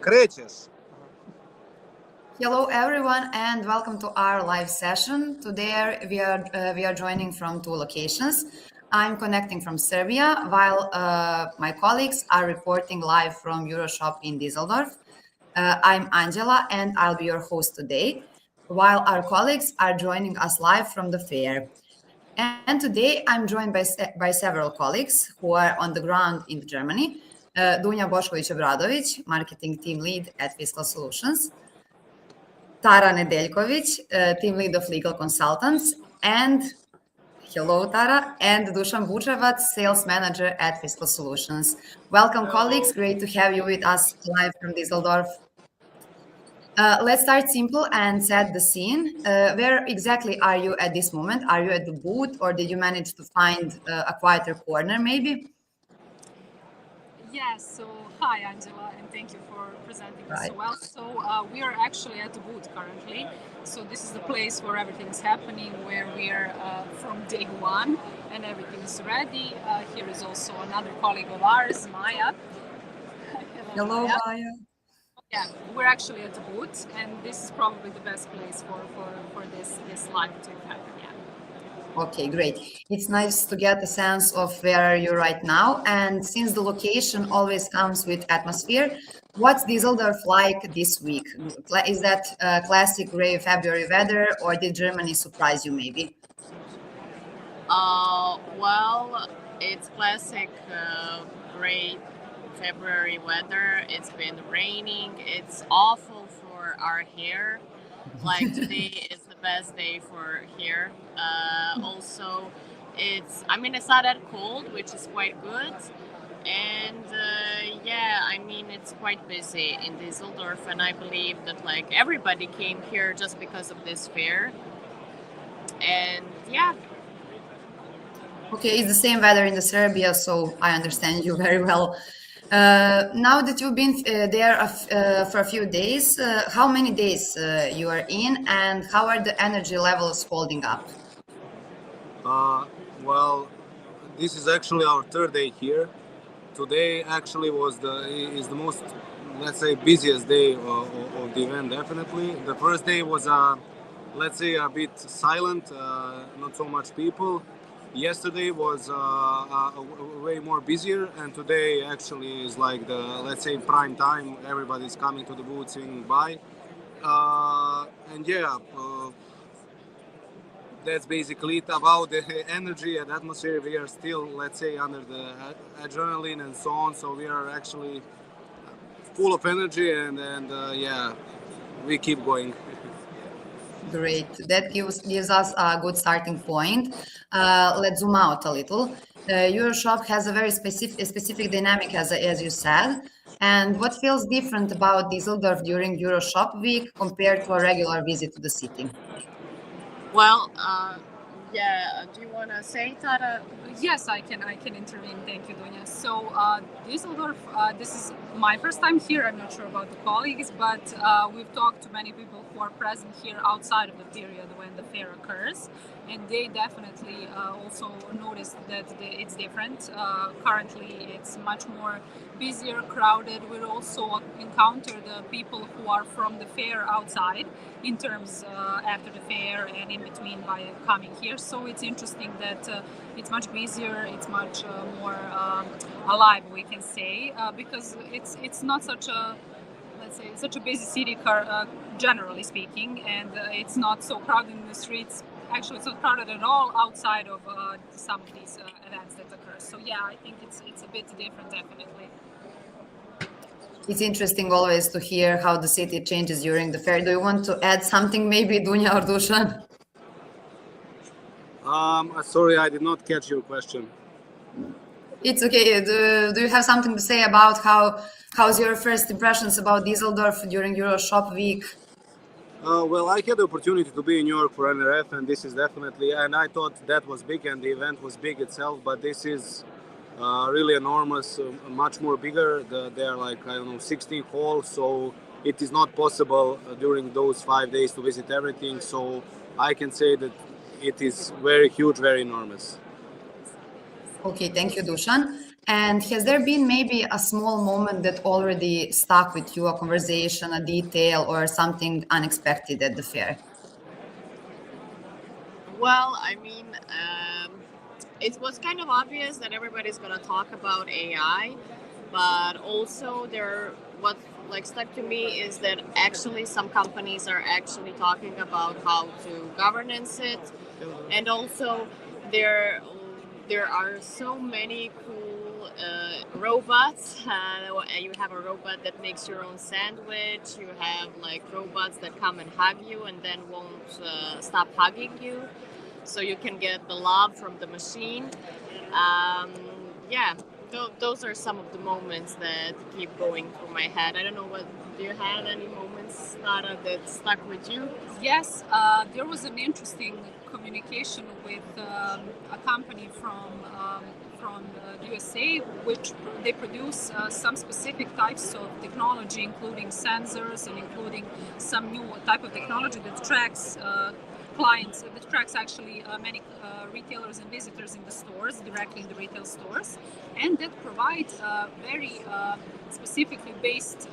Creches. Hello everyone and welcome to our live session. Today we are joining from two locations. I'm connecting from Serbia while my colleagues are reporting live from EuroShop in Düsseldorf. I'm Angela and I'll be your host today while our colleagues are joining us live from the fair. And today I'm joined by several colleagues who are on the ground in Germany. Dunja Bošković-Obradović, marketing team lead at Fiscal Solutions. Tara Nedeljković, team lead of legal consultants, and hello Tara, and Dušan Vučevac, sales manager at Fiscal Solutions. Welcome colleagues, great to have you with us live from Düsseldorf. Let's start simple and set the scene. Where exactly are you at this moment? Are you at the booth or did you manage to find a quieter corner maybe? Yes, so hi Angela, and thank you for presenting us so well. So we are actually at the booth currently. So this is the place where everything's happening, where we are from day one and everything's ready. Here is also another colleague of ours, Maya. Hello, Maya. Yeah, we're actually at the booth, and this is probably the best place for this live to happen. Yeah. Okay, great. It's nice to get a sense of where are you right now. And since the location always comes with atmosphere, what's Düsseldorf like this week? Is that classic gray February weather, or did Germany surprise you maybe? Well, it's classic gray February weather. It's been raining. It's awful for our hair. Like today is the best day for here. Also, it's not that cold, which is quite good. And it's quite busy in Düsseldorf, and I believe that like everybody came here just because of this fair. And yeah. Okay, it's the same weather in the Serbia, so I understand you very well. Now that you've been there for a few days, how many days you are in, and how are the energy levels holding up? Well, this is actually our third day here. Today actually is the most, let's say, busiest day of the event. Definitely, the first day was let's say a bit silent, not so much people. Yesterday was way more busier, and today actually is like the, let's say, prime time. Everybody's coming to the booth saying bye, and yeah, that's basically it. About the energy and atmosphere, we are still, let's say, under the adrenaline and so on, so we are actually full of energy, and yeah, we keep going. Great. That gives us a good starting point. Let's zoom out a little. EuroShop has a very specific dynamic, as you said. And what feels different about Düsseldorf during EuroShop week compared to a regular visit to the city? Well, do you want to say, Tara? Yes, I can intervene. Thank you, Dunja. So Düsseldorf, this is my first time here. I'm not sure about the colleagues, but we've talked to many people who are present here outside of the period when the fair occurs, and they definitely also noticed that it's different. Currently, it's much more busier, crowded. We'll also encounter the people who are from the fair outside in terms after the fair and in between by coming here. So it's interesting that it's much busier, it's much more alive, we can say, because it's not such a, let's say, such a busy city, generally speaking, and it's not so crowded in the streets. Actually, it's not crowded at all outside of some of these events that occur. So yeah, I think it's a bit different, definitely. It's interesting always to hear how the city changes during the fair. Do you want to add something, maybe, Dunja or Dušan? Sorry, I did not catch your question. It's okay. Do you have something to say about how's your first impressions about Düsseldorf during EuroShop week? Well, I had the opportunity to be in New York for NRF, and this is definitely, and I thought that was big, and the event was big itself, but this is really enormous, much more bigger. There are like, 16 halls, so it is not possible during those 5 days to visit everything. So I can say that it is very huge, very enormous. Okay, thank you, Dušan. And has there been maybe a small moment that already stuck with you, a conversation, a detail, or something unexpected at the fair? Well, I mean, it was kind of obvious that everybody's going to talk about AI, but also what like stuck to me is that actually some companies are actually talking about how to governance it, and also there there are so many cool robots. You have a robot that makes your own sandwich. You have like robots that come and hug you and then won't stop hugging you, so you can get the love from the machine. Um, yeah, those are some of the moments that keep going through my head. I don't know what. Do you have any moments, Lara, that stuck with you? Yes, there was an interesting communication with a company from the USA, which they produce some specific types of technology, including sensors and including some new type of technology that tracks clients, that tracks actually many retailers and visitors in the stores, directly in the retail stores, and that provides very specifically based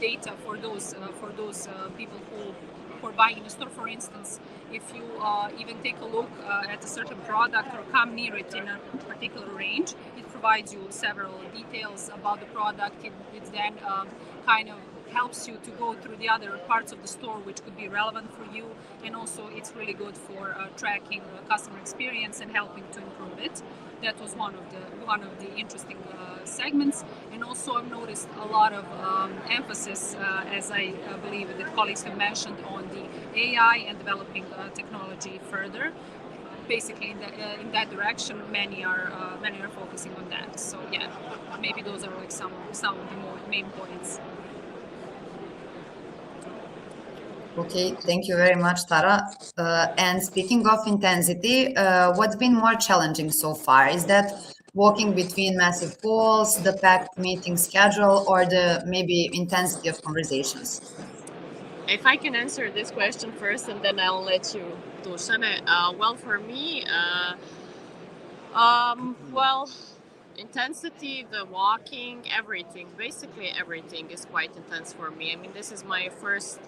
data for those people who are buying in the store. For instance, if you even take a look at a certain product or come near it in a particular range, it provides you several details about the product. It then kind of helps you to go through the other parts of the store which could be relevant for you, and also it's really good for tracking customer experience and helping to improve it. That was one of the interesting segments, and also I've noticed a lot of emphasis, as I believe that colleagues have mentioned, on the AI and developing technology further. Basically, in that direction, many are focusing on that. So yeah, maybe those are like some of the more main points. Okay, thank you very much, Tara. And speaking of intensity, what's been more challenging so far? Is that walking between massive halls, the packed meeting schedule, or the maybe intensity of conversations? If I can answer this question first, and then I'll let you, Dušane. Well, for me, well, intensity, the walking, everything, basically everything is quite intense for me. I mean, this is my first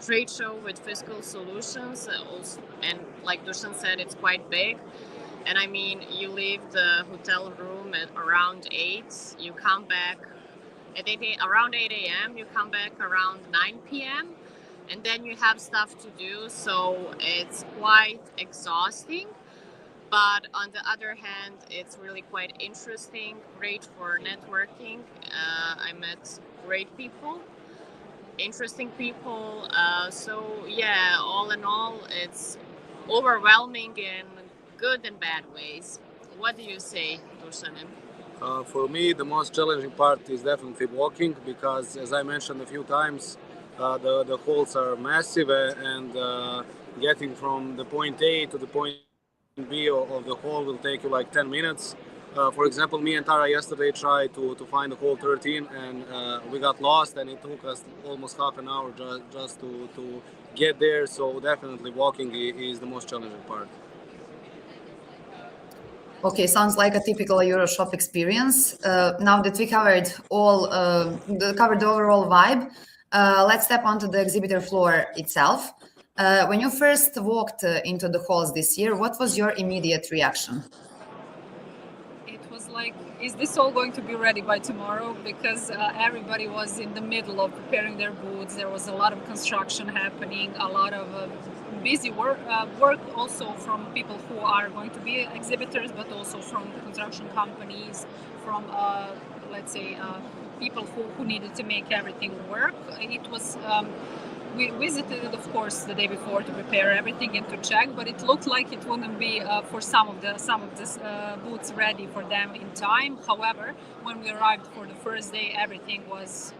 trade show with Fiscal Solutions, and like Dusan said, it's quite big. And I mean, you leave the hotel room at around 8, you come back at around 8 a.m., you come back around 9 p.m., and then you have stuff to do, so it's quite exhausting. But on the other hand, it's really quite interesting, great for networking. I met great people, interesting people. So yeah, all in all, it's overwhelming in good and bad ways. What do you say, Dušanin? For me, the most challenging part is definitely walking because, as I mentioned a few times, the halls are massive and getting from the point A to the point B of the hall will take you like 10 minutes. For example, me and Tara yesterday tried to find the hall 13 and we got lost, and it took us almost half an hour just to get there. So definitely walking is the most challenging part. Okay, sounds like a typical EuroShop experience. Now that we covered the overall vibe, let's step onto the exhibitor floor itself. When you first walked into the halls this year, what was your immediate reaction? It was like, is this all going to be ready by tomorrow? Because everybody was in the middle of preparing their booths. There was a lot of construction happening, a lot of busy work also from people who are going to be exhibitors, but also from construction companies, from let's say people who needed to make everything work. It was we visited it, of course, the day before to prepare everything and to check, but it looked like it wouldn't be for some of the booths ready for them in time. However, when we arrived for the first day, everything was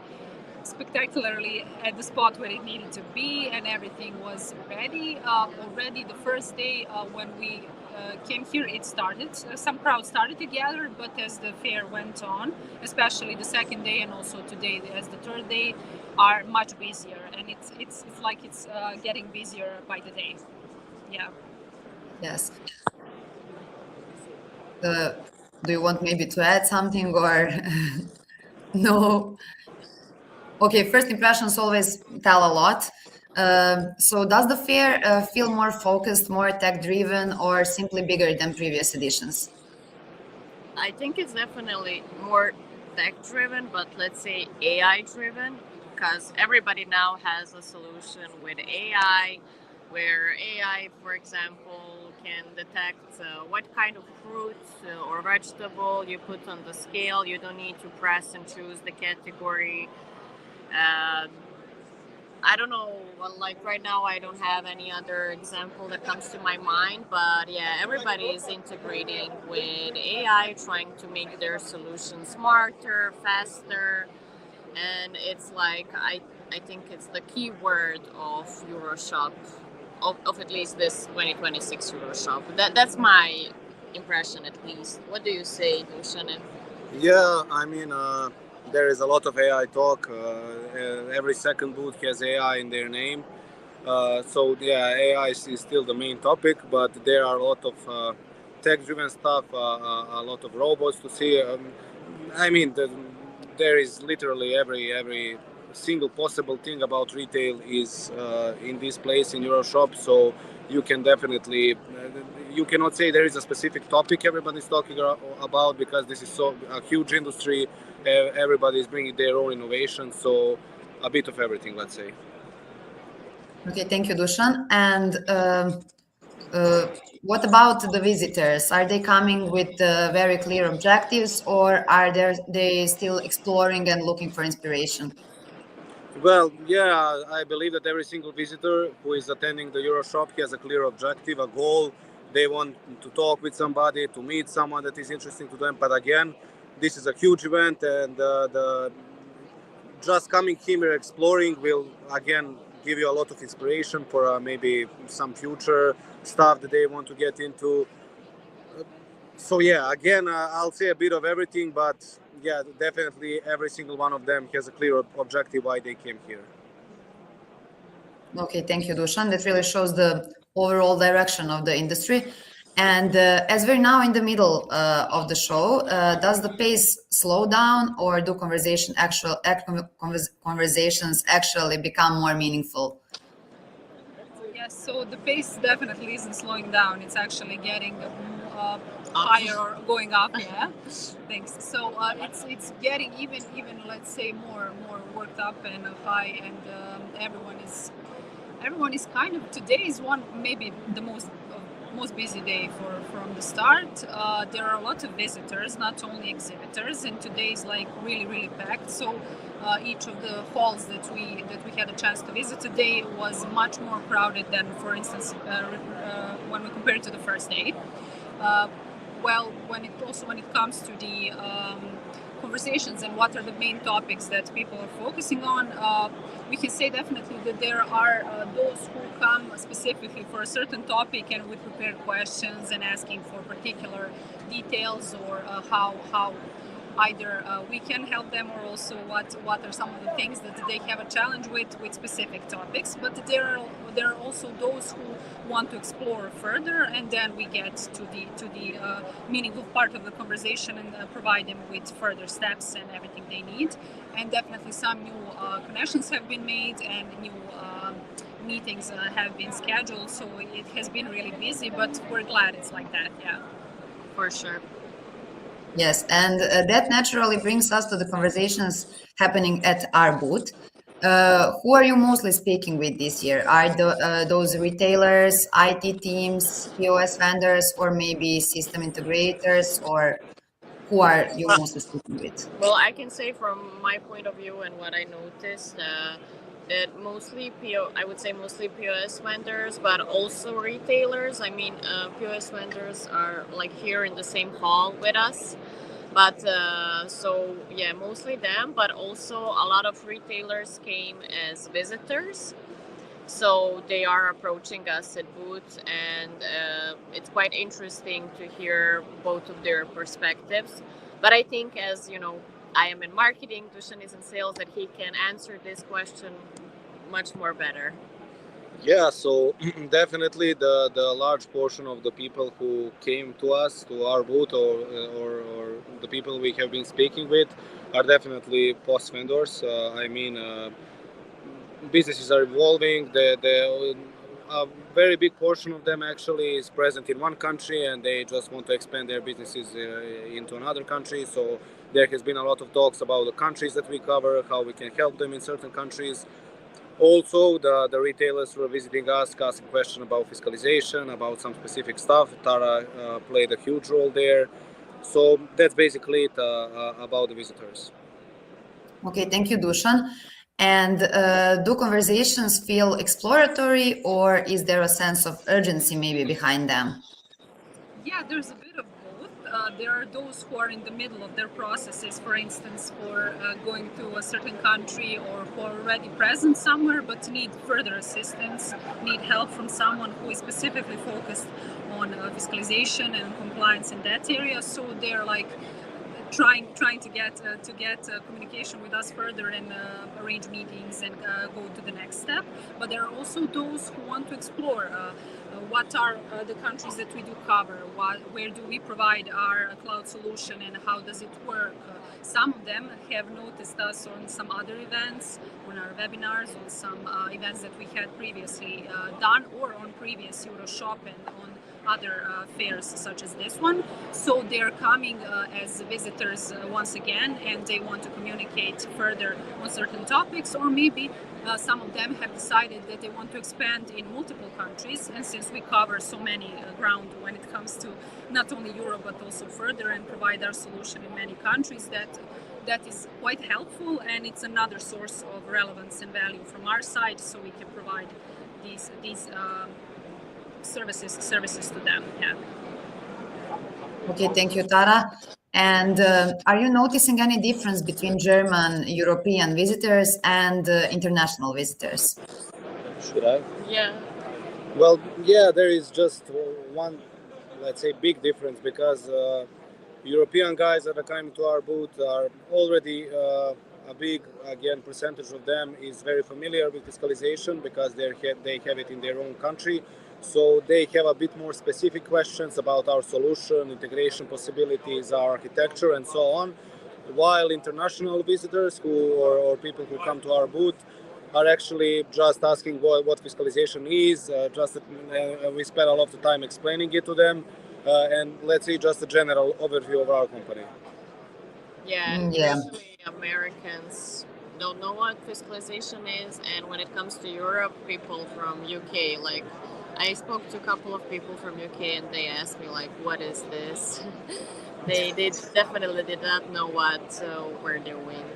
spectacularly at the spot where it needed to be, and everything was ready. Already the first day when we came here, it started. Some crowds started to gather, but as the fair went on, especially the second day and also today as the third day, are much busier, and it's like it's getting busier by the day. Yeah. Yes. Do you want maybe to add something or no? Okay, first impressions always tell a lot. So does the fair feel more focused, more tech-driven, or simply bigger than previous editions? I think it's definitely more tech driven, but let's say AI driven, because everybody now has a solution with AI, where AI, for example, can detect what kind of fruit or vegetable you put on the scale. You don't need to press and choose the category. Uh, I don't know. Well, like right now, I don't have any other example that comes to my mind. But yeah, everybody is integrating with AI, trying to make their solution smarter, faster, and it's like I think it's the key word of EuroShop, of at least this 2026 EuroShop. That's my impression, at least. What do you say, Dushan? Yeah, I mean, there is a lot of AI talk. Every second booth has AI in their name. So yeah, AI is still the main topic, but there are a lot of tech-driven stuff, a lot of robots to see. I mean, there is literally every single possible thing about retail is in this place in EuroShop. So you can definitely you cannot say there is a specific topic everybody's talking about because this is so a huge industry. Everybody is bringing their own innovation. So a bit of everything, let's say. Okay, thank you, Dusan. And what about the visitors? Are they coming with very clear objectives, or are they still exploring and looking for inspiration? Well, yeah, I believe that every single visitor who is attending the EuroShop has a clear objective, a goal. They want to talk with somebody, to meet someone that is interesting to them. But again, this is a huge event, and the just coming here exploring will again give you a lot of inspiration for maybe some future stuff that they want to get into. So yeah, again, I'll say a bit of everything, but yeah, definitely every single one of them has a clear objective why they came here. Okay, thank you, Dusan. That really shows the overall direction of the industry. And as we're now in the middle of the show, does the pace slow down, or do conversations actually become more meaningful? Yes, so the pace definitely isn't slowing down. It's actually getting higher or going up. Yeah, thanks. So it's getting even let's say more worked up and high, and everyone is kind of today is one maybe the most busy day from the start. There are a lot of visitors, not only exhibitors, and today is like really packed. So each of the halls that we had a chance to visit today was much more crowded than, for instance, when we compare it to the first day. Uh, well, when it comes to the conversations and what are the main topics that people are focusing on, we can say definitely that there are those who come specifically for a certain topic and with prepared questions and asking for particular details or how either we can help them or also what are some of the things that they have a challenge with specific topics. But there are also those who want to explore further, and then we get to the meaningful part of the conversation and provide them with further steps and everything they need. And definitely some new connections have been made and new meetings have been scheduled. So it has been really busy, but we're glad it's like that. Yeah, For sure. Yes, and that naturally brings us to the conversations happening at our booth. Who are you mostly speaking with this year? Are those retailers, IT teams, POS vendors, or maybe system integrators, or who are you mostly speaking with? Well, I can say from my point of view and what I noticed, that I would say mostly POS vendors, but also retailers. I mean, POS vendors are like here in the same hall with us. But so yeah, mostly them, but also a lot of retailers came as visitors. So they are approaching us at booth, and it's quite interesting to hear both of their perspectives. But I think, as you know, I am in marketing, Dusan is in sales, that he can answer this question much more better. Yeah, so definitely the large portion of the people who came to us to our booth or the people we have been speaking with are definitely post vendors. Businesses are evolving. A very big portion of them actually is present in one country and they just want to expand their businesses into another country. So there has been a lot of talks about the countries that we cover, how we can help them in certain countries. Also, the retailers were visiting us, asking questions about fiscalization, about some specific stuff. Tara played a huge role there. So that's basically it about the visitors. Okay, thank you, Dusan. And do conversations feel exploratory, or is there a sense of urgency maybe behind them? Yeah, there's a bit of both. There are those who are in the middle of their processes, for instance, for going to a certain country or who are already present somewhere but need further assistance, need help from someone who is specifically focused on fiscalization and compliance in that area. So they're like trying to get communication with us further and arrange meetings and go to the next step. But there are also those who want to explore what are the countries that we do cover, where do we provide our cloud solution and how does it work. Some of them have noticed us on some other events, on our webinars, on some events that we had previously done, or on previous EuroShop and on other fairs such as this one. So they're coming as visitors once again, and they want to communicate further on certain topics, or maybe some of them have decided that they want to expand in multiple countries. And since we cover so many ground when it comes to not only Europe but also further and provide our solution in many countries, that is quite helpful, and it's another source of relevance and value from our side, so we can provide these services to them. Yeah. Okay, thank you, Tara. And are you noticing any difference between German European visitors and international visitors? Should I? Yeah. Well, yeah, there is just one, let's say, big difference because European guys that are coming to our booth are already a big, again, percentage of them is very familiar with fiscalization because they have it in their own country. So they have a bit more specific questions about our solution, integration possibilities, our architecture, and so on. While international visitors or people who come to our booth are actually just asking what fiscalization is. We spend a lot of time explaining it to them, and let's say just a general overview of our company. Yeah, Yeah. usually Americans don't know what fiscalization is, and when it comes to Europe, people from UK, like I spoke to a couple of people from UK, and they asked me like, "What is this?" they definitely did not know what we're doing.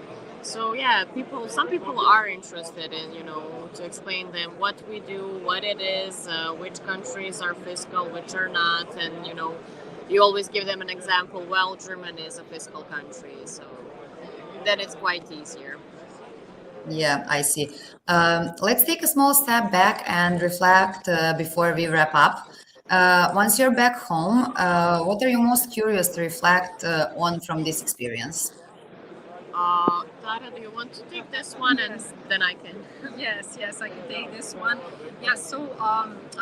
So yeah, some people are interested in to explain them what we do, what it is, which countries are fiscal, which are not, and you always give them an example. Well, Germany is a fiscal country, so then it's quite easier. Yeah, I see. Let's take a small step back and reflect before we wrap up. Once you're back home, what are you most curious to reflect on from this experience? Tara, do you want to take this one, and Yes. then I can? Yes, I can take this one. Yeah, so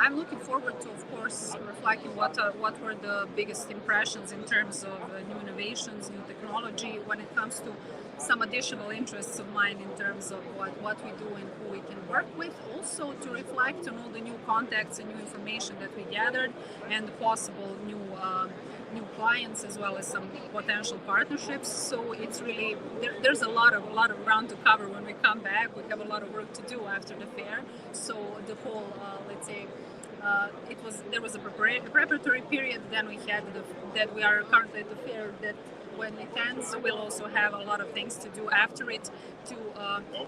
I'm looking forward to, of course, reflecting what were the biggest impressions in terms of new innovations, new technology, when it comes to some additional interests of mine in terms of what we do and who we can work with. Also to reflect on all the new contacts and new information that we gathered and possible new clients as well as some potential partnerships. So it's really there's a lot of ground to cover when we come back. We have a lot of work to do after the fair. So the whole let's say there was a preparatory period. Then we had that we are currently at the fair. That when it ends, we'll also have a lot of things to do after it to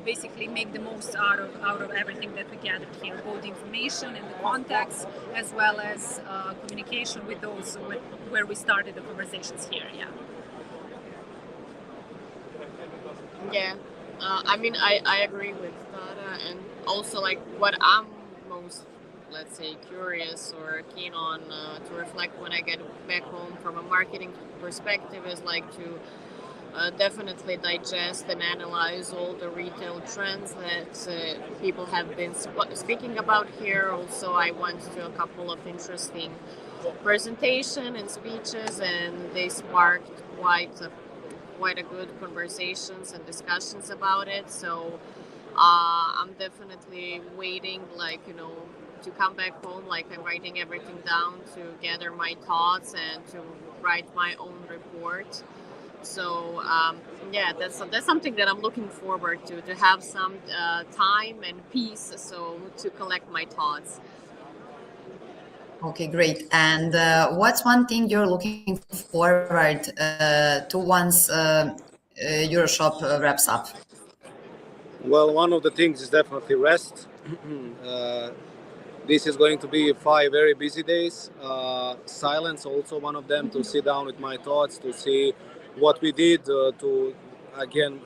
basically make the most out of everything that we gathered here, both the information and the contacts, as well as communication with those where we started the conversations here. Yeah. Yeah, I mean, I agree with Tara, and also like what I'm most, let's say, curious or keen on to reflect when I get back home from a marketing perspective is like to definitely digest and analyze all the retail trends that people have been speaking about here. Also, I went to a couple of interesting presentation and speeches, and they sparked quite a good conversations and discussions about it. So I'm definitely waiting, to come back home. Like, I'm writing everything down to gather my thoughts and to write my own report. So yeah, that's something that I'm looking forward to have some time and peace, so to collect my thoughts. Okay, great. And what's one thing you're looking forward to once EuroShop wraps up? Well, one of the things is definitely rest. uh, this is going to be 5 very busy days. Silence also one of them, to sit down with my thoughts, to see what we did, to again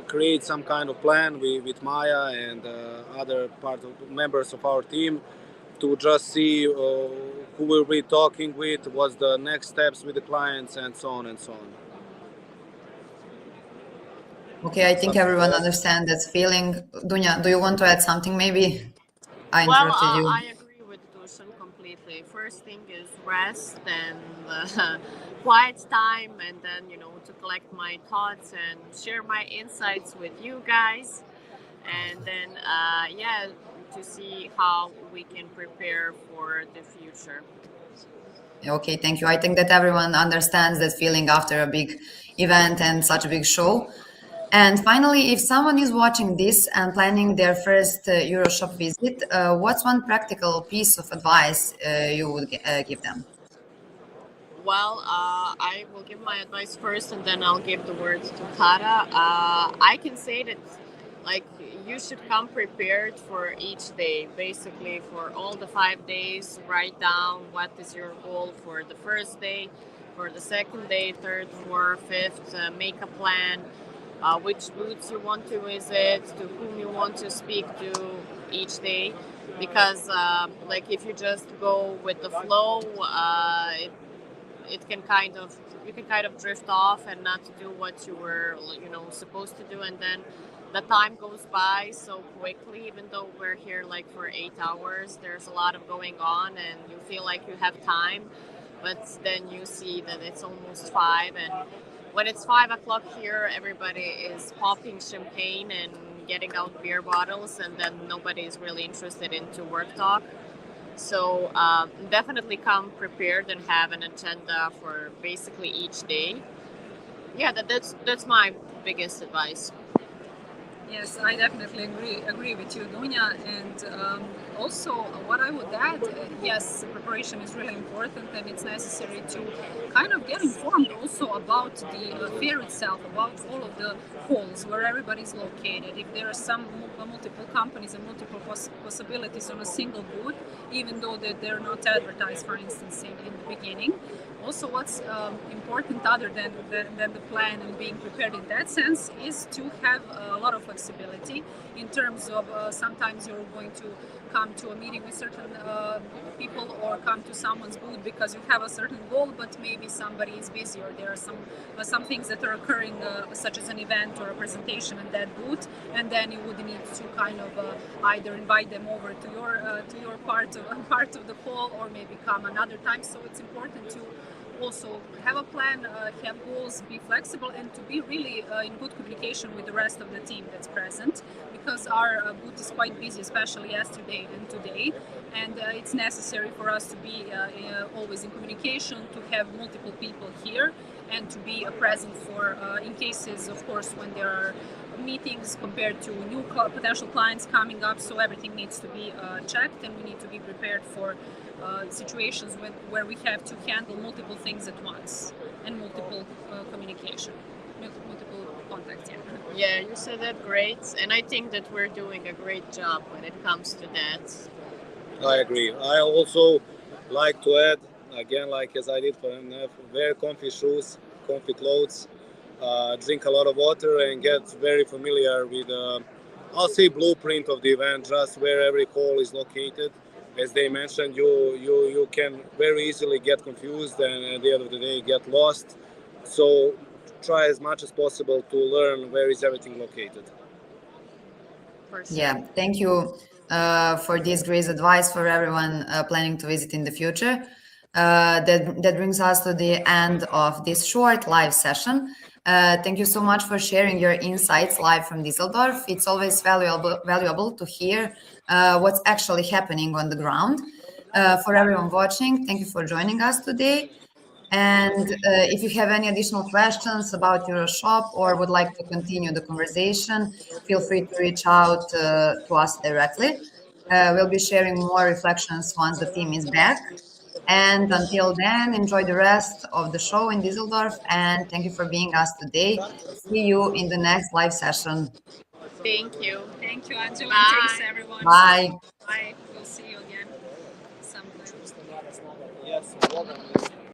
create some kind of plan with Maya and other members of our team, to just see who we'll be talking with, what's the next steps with the clients, and so on and so on. Okay, I think Something everyone else? understands that feeling. Dunya, do you want to add something maybe? I Well, interrupted you. I agree with Dusan completely. First thing is rest and quiet time, and then to collect my thoughts and share my insights with you guys, and then yeah, to see how we can prepare for the future. Okay, thank you. I think that everyone understands that feeling after a big event and such a big show. And finally, if someone is watching this and planning their first EuroShop visit, what's one practical piece of advice you would give them? Well, I will give my advice first, and then I'll give the words to Tara. I can say that, like, you should come prepared for each day. Basically, for all the 5 days, write down what is your goal for the first day, for the second day, third, fourth, fifth. Make a plan. Which booths you want to visit, to whom you want to speak to each day, because like, if you just go with the flow, it can kind of you can kind of drift off and not do what you were supposed to do, and then the time goes by so quickly. Even though we're here like for 8 hours, there's a lot of going on and you feel like you have time, but then you see that it's almost 5, and when it's 5 o'clock here, everybody is popping champagne and getting out beer bottles, and then nobody is really interested into work talk. So definitely come prepared and have an agenda for basically each day. Yeah, that's my biggest advice. Yes, I definitely agree with you, Dunya. And also, what I would add, yes, preparation is really important, and it's necessary to kind of get informed also about the fair itself, about all of the halls where everybody is located. If there are some multiple companies and multiple possibilities on a single booth, even though they're not advertised, for instance, in the beginning. Also, what's important, other than the plan and being prepared in that sense, is to have a lot of flexibility in terms of sometimes you're going to come to a meeting with certain people, or come to someone's booth because you have a certain goal, but maybe somebody is busy, or there are some things that are occurring, such as an event or a presentation in that booth, and then you would need to kind of either invite them over to your part of the hall, or maybe come another time. So it's important to also have a plan, have goals, be flexible, and to be really in good communication with the rest of the team that's present, because our booth is quite busy, especially yesterday and today, and it's necessary for us to be always in communication, to have multiple people here, and to be present for in cases, of course, when there are meetings compared to new potential clients coming up. So everything needs to be checked, and we need to be prepared for situations where we have to handle multiple things at once, and multiple communication, multiple contacts. Yeah, you said that great, and I think that we're doing a great job when it comes to that. I agree. I also like to add, again, like as I did for MNF, wear comfy shoes, comfy clothes, drink a lot of water, and get very familiar with, I'll say, blueprint of the event, just where every hall is located. As they mentioned, you can very easily get confused, and at the end of the day get lost. So try as much as possible to learn where is everything located. For sure. Yeah, thank you for this great advice for everyone planning to visit in the future. That brings us to the end of this short live session. Thank you so much for sharing your insights live from Düsseldorf. It's always valuable to hear what's actually happening on the ground. For everyone watching, thank you for joining us today. And if you have any additional questions about EuroShop or would like to continue the conversation, feel free to reach out to us directly. We'll be sharing more reflections once the team is back. And until then, enjoy the rest of the show in Düsseldorf. And thank you for being us today. See you in the next live session. Thank you. Thank you, Angela. Bye. Thanks, everyone. Bye. Bye. We'll see you again sometime. Yes,